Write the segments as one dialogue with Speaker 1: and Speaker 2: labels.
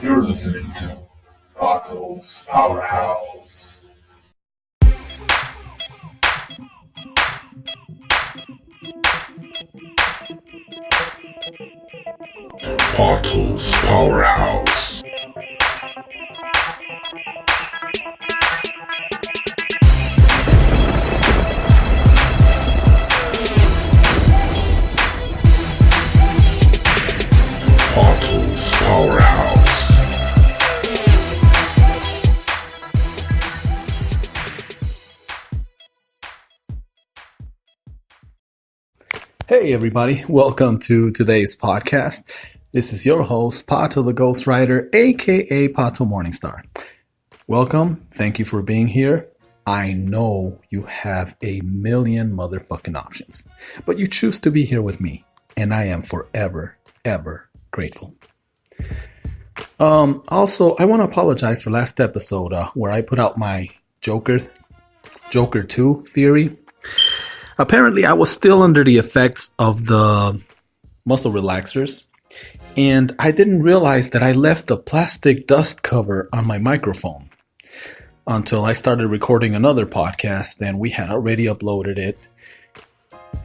Speaker 1: You're listening to Pato's Powerhouse. Pato's Powerhouse. Pato's Powerhouse.
Speaker 2: Hey everybody, welcome to today's podcast. This is your host, Pato the Ghostwriter, aka Pato Morningstar. Welcome, thank you for being here. I know you have a million motherfucking options, but you choose to be here with me, and I am forever, ever grateful. Also, I want to apologize for last episode where I put out my Joker 2 theory. Apparently, I was still under the effects of the muscle relaxers, and I didn't realize that I left a plastic dust cover on my microphone until I started recording another podcast, and we had already uploaded it,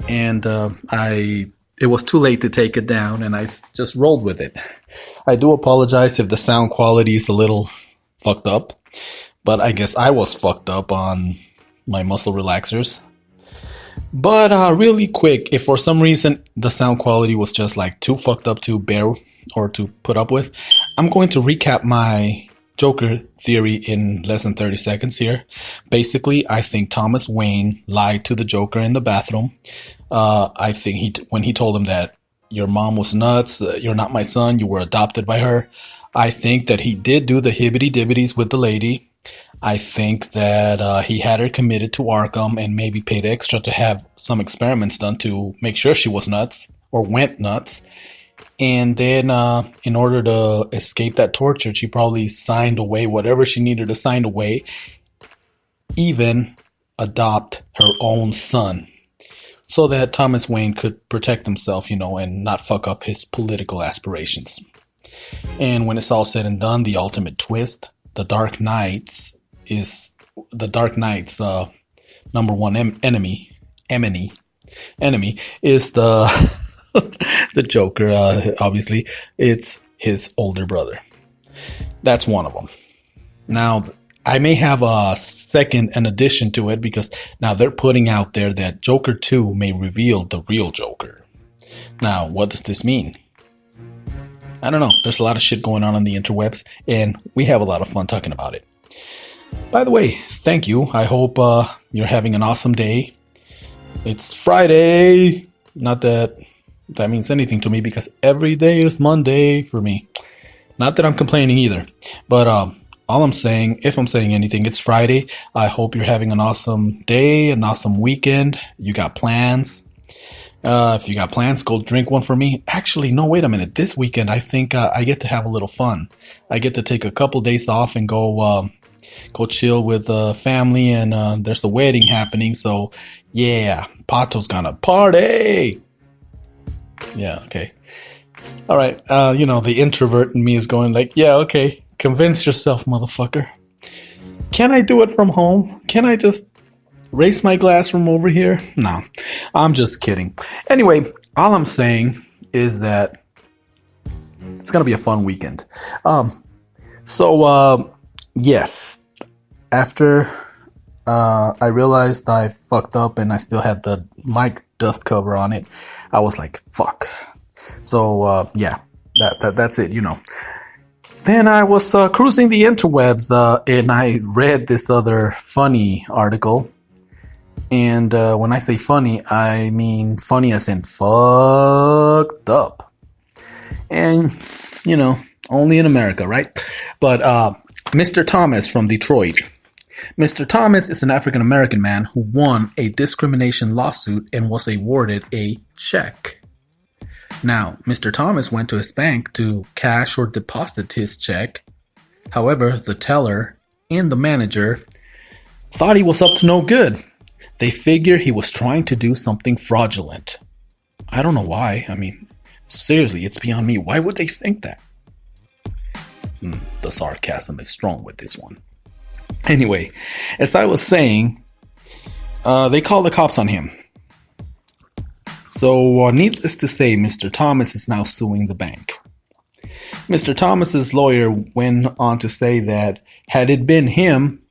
Speaker 2: and it was too late to take it down, and I just rolled with it. I do apologize if the sound quality is a little fucked up, but I guess I was fucked up on my muscle relaxers. But really quick, if for some reason the sound quality was just like too fucked up to bear or to put up with, I'm going to recap my Joker theory in less than 30 seconds here. Basically, I think Thomas Wayne lied to the Joker in the bathroom. I think when he told him that your mom was nuts, you're not my son, you were adopted by her. I think that he did do the hibbity-dibbities with the lady. I think that he had her committed to Arkham and maybe paid extra to have some experiments done to make sure she was nuts or went nuts. And then in order to escape that torture, she probably signed away whatever she needed to sign away, even adopt her own son, so that Thomas Wayne could protect himself, and not fuck up his political aspirations. And when it's all said and done, the ultimate twist, the Dark Knight's number one enemy is the the Joker. Obviously, it's his older brother. That's one of them. Now, I may have an addition to it because now they're putting out there that Joker 2 may reveal the real Joker. Now, what does this mean? I don't know. There's a lot of shit going on the interwebs, and we have a lot of fun talking about it. By the way, thank you. I hope you're having an awesome day. It's Friday. Not that means anything to me because every day is Monday for me. Not that I'm complaining either. But all I'm saying, if I'm saying anything, it's Friday. I hope you're having an awesome day, an awesome weekend. You got plans. If you got plans, go drink one for me. Actually, no, wait a minute. This weekend, I think I get to have a little fun. I get to take a couple days off and go chill with family, and there's a wedding happening. So, yeah, Pato's gonna party. Yeah, okay. All right. The introvert in me is going like, yeah, okay. Convince yourself, motherfucker. Can I do it from home? Can I just raise my glass from over here? No, I'm just kidding. Anyway, all I'm saying is that it's going to be a fun weekend. Yes, after I realized I fucked up and I still had the mic dust cover on it, I was like, fuck. So, yeah, that's it, Then I was cruising the interwebs and I read this other funny article. And when I say funny, I mean funny as in fucked up. And, only in America, right? But Mr. Thomas from Detroit. Mr. Thomas is an African-American man who won a discrimination lawsuit and was awarded a check. Now, Mr. Thomas went to his bank to cash or deposit his check. However, the teller and the manager thought he was up to no good. They figured he was trying to do something fraudulent. I don't know why. I mean, seriously, it's beyond me. Why would they think that? The sarcasm is strong with this one. Anyway, as I was saying, they called the cops on him. So, needless to say, Mr. Thomas is now suing the bank. Mr. Thomas's lawyer went on to say that had it been him,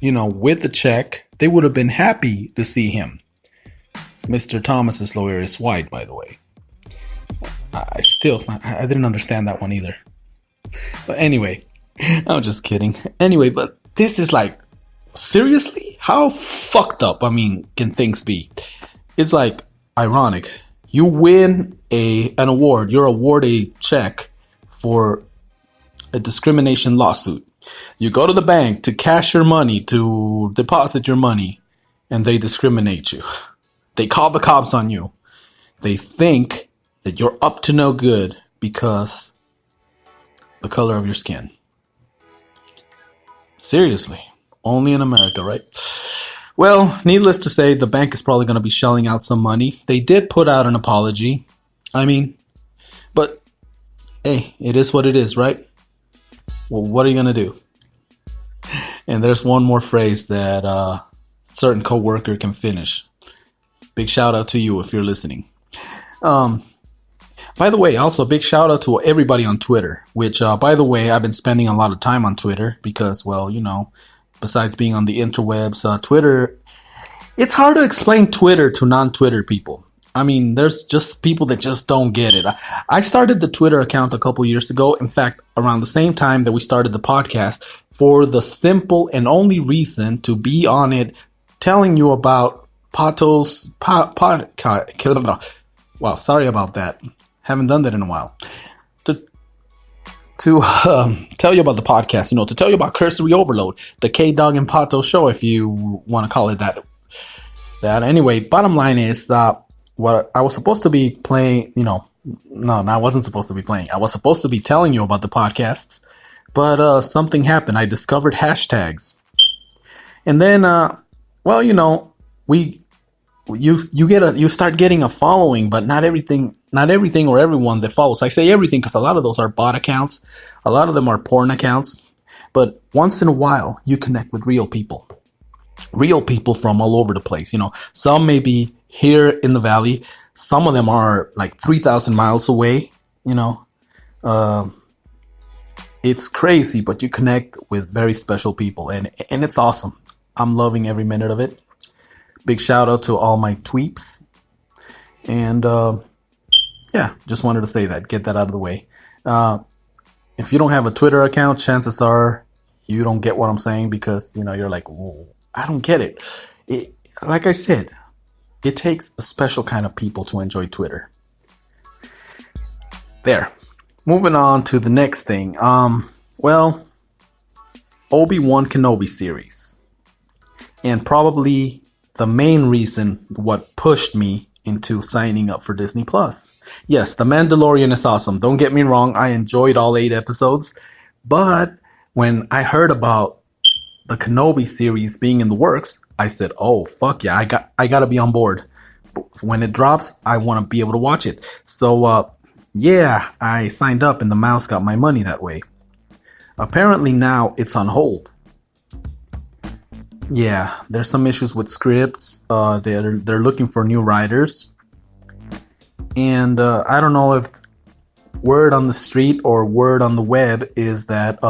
Speaker 2: with the check, they would have been happy to see him. Mr. Thomas's lawyer is white, by the way. I didn't understand that one either. But anyway, I'm just kidding. Anyway, but this is like, seriously? How fucked up, can things be? It's like ironic. You win an award. You're awarded a check for a discrimination lawsuit. You go to the bank to cash your money, to deposit your money, and they discriminate you. They call the cops on you. They think that you're up to no good because the color of your skin. Seriously. Only in America, right? Well, needless to say, the bank is probably going to be shelling out some money. They did put out an apology. But hey, it is what it is, right? Well, what are you going to do? And there's one more phrase that a certain coworker can finish. Big shout out to you if you're listening. By the way, also a big shout out to everybody on Twitter, which, by the way, I've been spending a lot of time on Twitter because, well, besides being on the interwebs, Twitter, it's hard to explain Twitter to non-Twitter people. There's just people that just don't get it. I started the Twitter account a couple years ago. In fact, around the same time that we started the podcast, for the simple and only reason to be on it, telling you about Pato's podcast. Wow, sorry about that. Haven't done that in a while. To tell you about the podcast, to tell you about Cursory Overload, the K-Dog and Pato show, if you want to call it that. Anyway, bottom line is what I was supposed to be playing, no, I wasn't supposed to be playing. I was supposed to be telling you about the podcasts, but something happened. I discovered hashtags. And then, you start getting a following, but not everything or everyone that follows. I say everything because a lot of those are bot accounts. A lot of them are porn accounts. But once in a while, you connect with real people from all over the place. Some may be here in the valley. Some of them are like 3,000 miles away. It's crazy, but you connect with very special people, and it's awesome. I'm loving every minute of it. Big shout out to all my tweeps. And, just wanted to say that, get that out of the way. If you don't have a Twitter account, chances are you don't get what I'm saying because, you're like, whoa, I don't get it. Like I said, it takes a special kind of people to enjoy Twitter. There. Moving on to the next thing. Obi-Wan-Knobi series. And probably the main reason what pushed me into signing up for Disney Plus. Yes, The Mandalorian is awesome. Don't get me wrong. I enjoyed all 8 episodes. But when I heard about the Kenobi series being in the works, I said, oh, fuck yeah, I gotta be on board. When it drops, I want to be able to watch it. So, I signed up and the mouse got my money that way. Apparently now it's on hold. Yeah, there's some issues with scripts. They're looking for new writers. And I don't know if word on the street or word on the web is that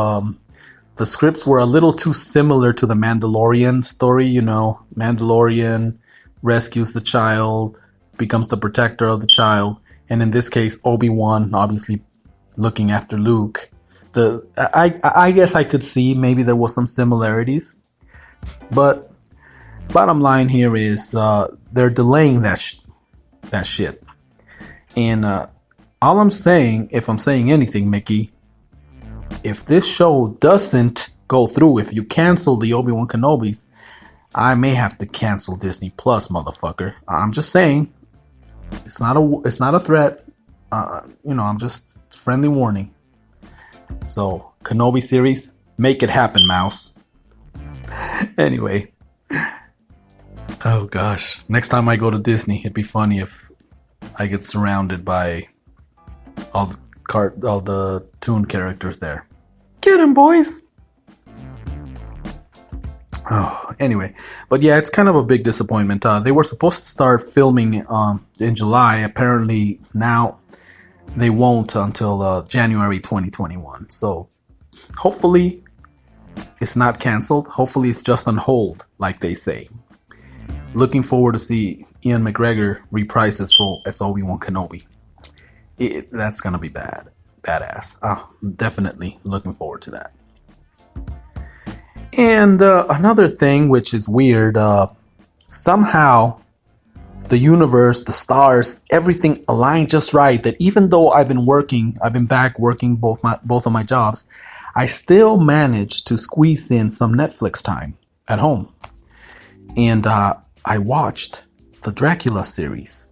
Speaker 2: the scripts were a little too similar to the Mandalorian story. Mandalorian rescues the child, becomes the protector of the child. And in this case, Obi-Wan, obviously looking after Luke. I guess I could see maybe there was some similarities. But bottom line here is they're delaying that shit. And all I'm saying, if I'm saying anything, Mickey, if this show doesn't go through, if you cancel the Obi-Wan Kenobis, I may have to cancel Disney Plus, motherfucker. I'm just saying. It's not a threat. I'm just friendly warning. So, Kenobi series, make it happen, mouse. Anyway. Oh gosh. Next time I go to Disney, it'd be funny if I get surrounded by all the toon characters there. get him, boys. Oh, anyway, but yeah, it's kind of a big disappointment. They were supposed to start filming in July. Apparently now they won't until January 2021. So hopefully it's not canceled. Hopefully it's just on hold, like they say. Looking forward to see Ian McGregor reprise his role as Obi-Wan-Knobi. That's gonna be badass. Definitely looking forward to that. And another thing which is weird, somehow the universe, the stars, everything aligned just right, that even though I've been back working both of my jobs, I still managed to squeeze in some Netflix time at home. And I watched the Dracula series.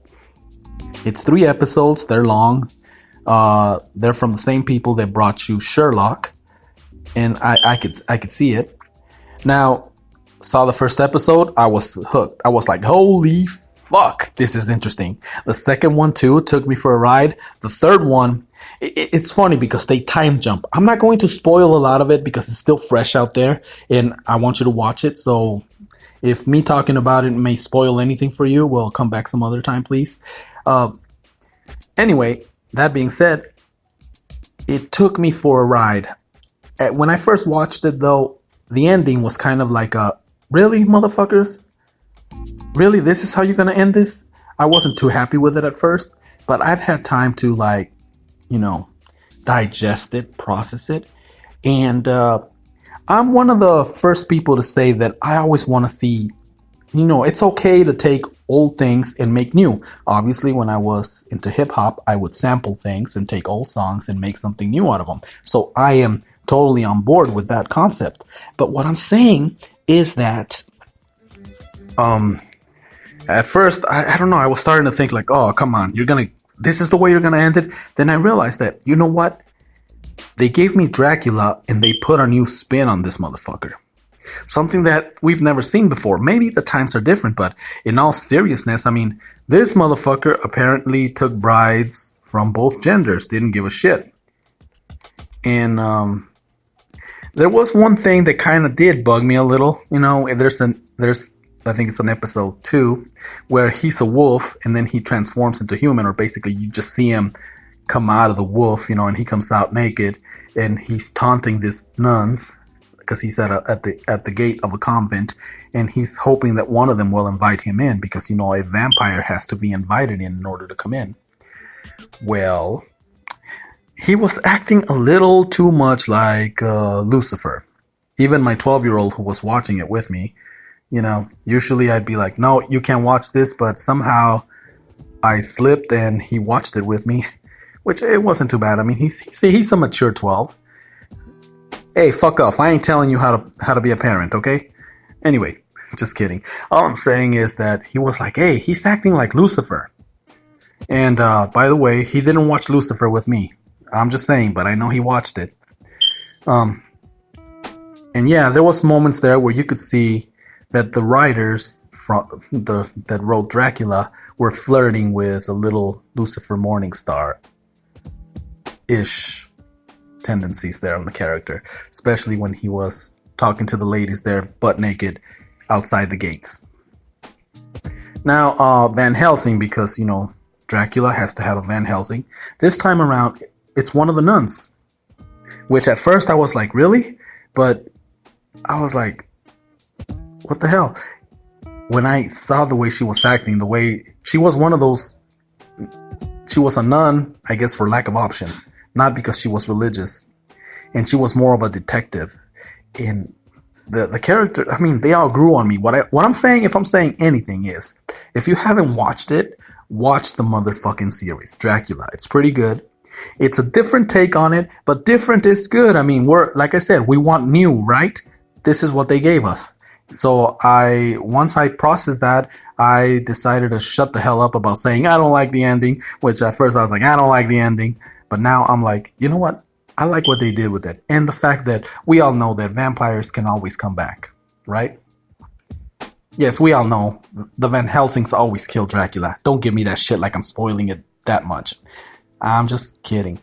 Speaker 2: It's 3 episodes, they're long. They're from the same people that brought you Sherlock, and I could see it. Now, saw the first episode, I was hooked. I was like, holy fuck, this is interesting. The second one too took me for a ride. The third one, it's funny because they time jump. I'm not going to spoil a lot of it because it's still fresh out there and I want you to watch it. So if me talking about it may spoil anything for you, we'll come back some other time, please. Anyway, that being said, it took me for a ride. When I first watched it though, the ending was kind of like really, motherfuckers? Really, this is how you're gonna end this? I wasn't too happy with it at first, but I've had time to digest it, process it. And I'm one of the first people to say that I always want to see, it's okay to take old things and make new. Obviously, when I was into hip hop, I would sample things and take old songs and make something new out of them. So I am totally on board with that concept. But what I'm saying is that at first, I don't know, I was starting to think like, oh, come on, this is the way you're going to end it. Then I realized that, you know what? They gave me Dracula and they put a new spin on this motherfucker. Something that we've never seen before. Maybe the times are different, but in all seriousness, I mean, this motherfucker apparently took brides from both genders, didn't give a shit. And there was one thing that kind of did bug me a little. There's I think it's on episode 2 where he's a wolf and then he transforms into human, or basically you just see him come out of the wolf, and he comes out naked and he's taunting these nuns because he's at the gate of a convent and he's hoping that one of them will invite him in because, a vampire has to be invited in order to come in. Well, he was acting a little too much like Lucifer. Even my 12-year-old who was watching it with me, usually I'd be like, no, you can't watch this, but somehow I slipped and he watched it with me, which it wasn't too bad. I mean, he's a mature 12. Hey, fuck off. I ain't telling you how to be a parent, okay? Anyway, just kidding. All I'm saying is that he was like, hey, he's acting like Lucifer. And by the way, he didn't watch Lucifer with me. I'm just saying, but I know he watched it. And yeah, there was moments there where you could see that the writers that wrote Dracula were flirting with a little Lucifer Morningstar-ish tendencies there on the character, especially when he was talking to the ladies there butt naked outside the gates. Now, Van Helsing, because, Dracula has to have a Van Helsing. This time around, it's one of the nuns, which at first I was like, really? But I was like, what the hell? When I saw the way she was acting, the way she was one of those, she was a nun, I guess, for lack of options, not because she was religious. And she was more of a detective. And the character, I mean, they all grew on me. What I'm saying, if I'm saying anything, is if you haven't watched it, watch the motherfucking series, Dracula. It's pretty good. It's a different take on it, but different is good. I mean, like I said, we want new, right? This is what they gave us. So once I processed that, I decided to shut the hell up about saying I don't like the ending, which at first I was like, I don't like the ending. But now I'm like, you know what? I like what they did with it. And the fact that we all know that vampires can always come back, right? Yes, we all know the Van Helsings always kill Dracula. Don't give me that shit like I'm spoiling it that much. I'm just kidding.